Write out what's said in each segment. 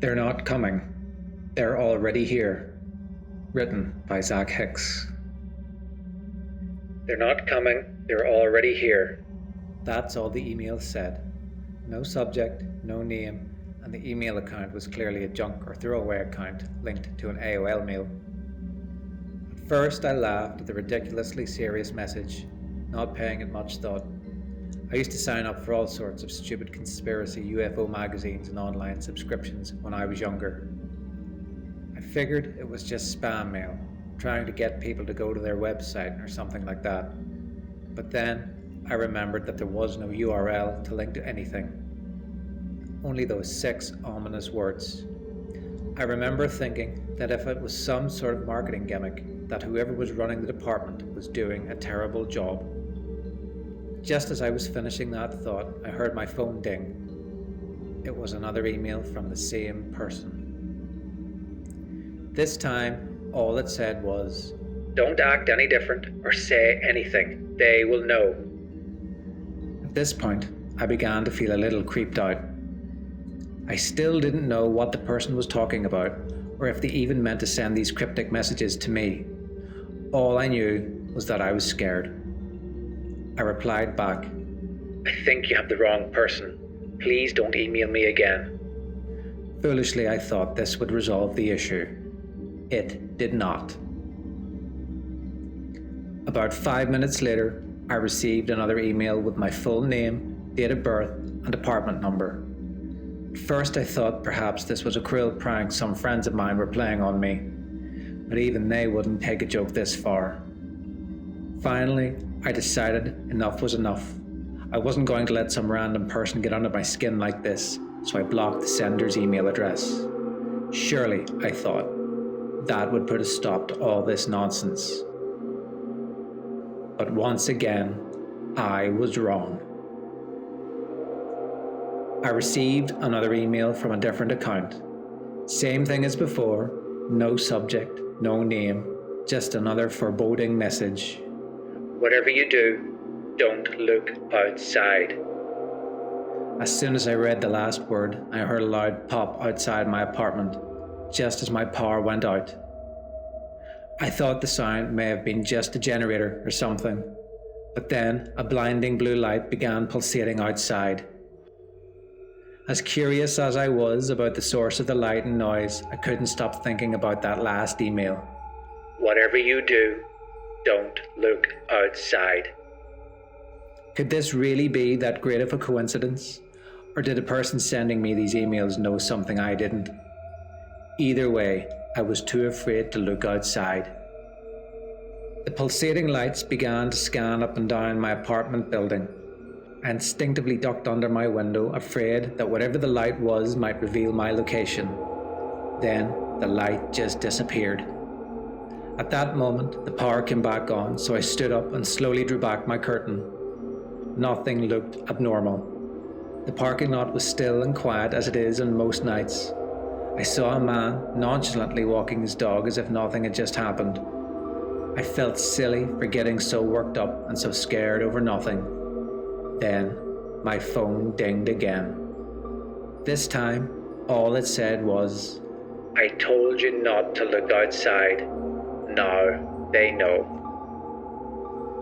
They're not coming. They're already here. Written by Zack Hicks. They're not coming. They're already here. That's all the email said. No subject, no name, and the email account was clearly a junk or throwaway account linked to an AOL mail. At first I laughed at the ridiculously serious message, not paying it much thought. I used to sign up for all sorts of stupid conspiracy UFO magazines and online subscriptions when I was younger. I figured it was just spam mail, trying to get people to go to their website or something like that. But then I remembered that there was no URL to link to anything. Only those 6 ominous words. I remember thinking that if it was some sort of marketing gimmick, that whoever was running the department was doing a terrible job. Just as I was finishing that thought, I heard my phone ding. It was another email from the same person. This time, all it said was, "Don't act any different or say anything. They will know." At this point, I began to feel a little creeped out. I still didn't know what the person was talking about, or if they even meant to send these cryptic messages to me. All I knew was that I was scared. I replied back, "I think you have the wrong person. Please don't email me again." Foolishly, I thought this would resolve the issue. It did not. About 5 minutes later, I received another email with my full name, date of birth, and apartment number. At first I thought perhaps this was a cruel prank some friends of mine were playing on me, but even they wouldn't take a joke this far. Finally, I decided enough was enough. I wasn't going to let some random person get under my skin like this, so I blocked the sender's email address. Surely, I thought, that would put a stop to all this nonsense. But once again, I was wrong. I received another email from a different account. Same thing as before, no subject, no name, just another foreboding message. "Whatever you do, don't look outside." As soon as I read the last word, I heard a loud pop outside my apartment, just as my power went out. I thought the sound may have been just a generator or something, but then a blinding blue light began pulsating outside. As curious as I was about the source of the light and noise, I couldn't stop thinking about that last email. "Whatever you do, don't look outside." Could this really be that great of a coincidence? Or did the person sending me these emails know something I didn't? Either way, I was too afraid to look outside. The pulsating lights began to scan up and down my apartment building. I instinctively ducked under my window, afraid that whatever the light was might reveal my location. Then the light just disappeared. At that moment, the power came back on, so I stood up and slowly drew back my curtain. Nothing looked abnormal. The parking lot was still and quiet as it is on most nights. I saw a man nonchalantly walking his dog as if nothing had just happened. I felt silly for getting so worked up and so scared over nothing. Then, my phone dinged again. This time, all it said was, "I told you not to look outside. Now they know."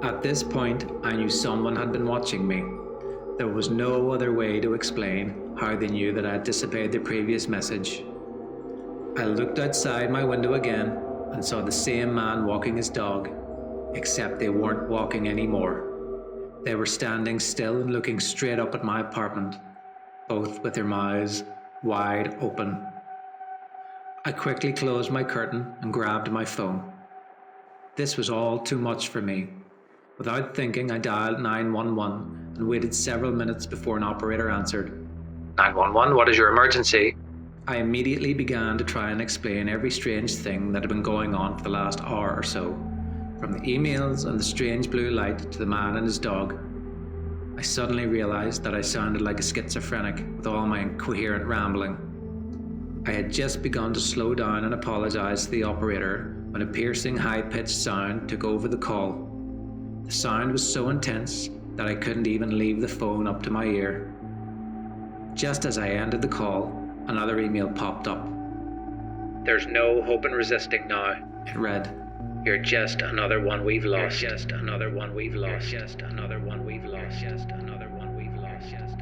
At this point, I knew someone had been watching me. There was no other way to explain how they knew that I had disobeyed the previous message. I looked outside my window again and saw the same man walking his dog, except they weren't walking anymore. They were standing still and looking straight up at my apartment, both with their mouths wide open. I quickly closed my curtain and grabbed my phone. This was all too much for me. Without thinking, I dialed 911 and waited several minutes before an operator answered. 911, what is your emergency? I immediately began to try and explain every strange thing that had been going on for the last hour or so, from the emails and the strange blue light to the man and his dog. I suddenly realized that I sounded like a schizophrenic with all my incoherent rambling. I had just begun to slow down and apologize to the operator when a piercing, high-pitched sound took over the call. The sound was so intense that I couldn't even leave the phone up to my ear. Just as I ended the call, Another email popped up. There's no hope in resisting now. It read, You're just another one we've lost. Just another one we've lost. Just another one we've lost. Just another one we've lost.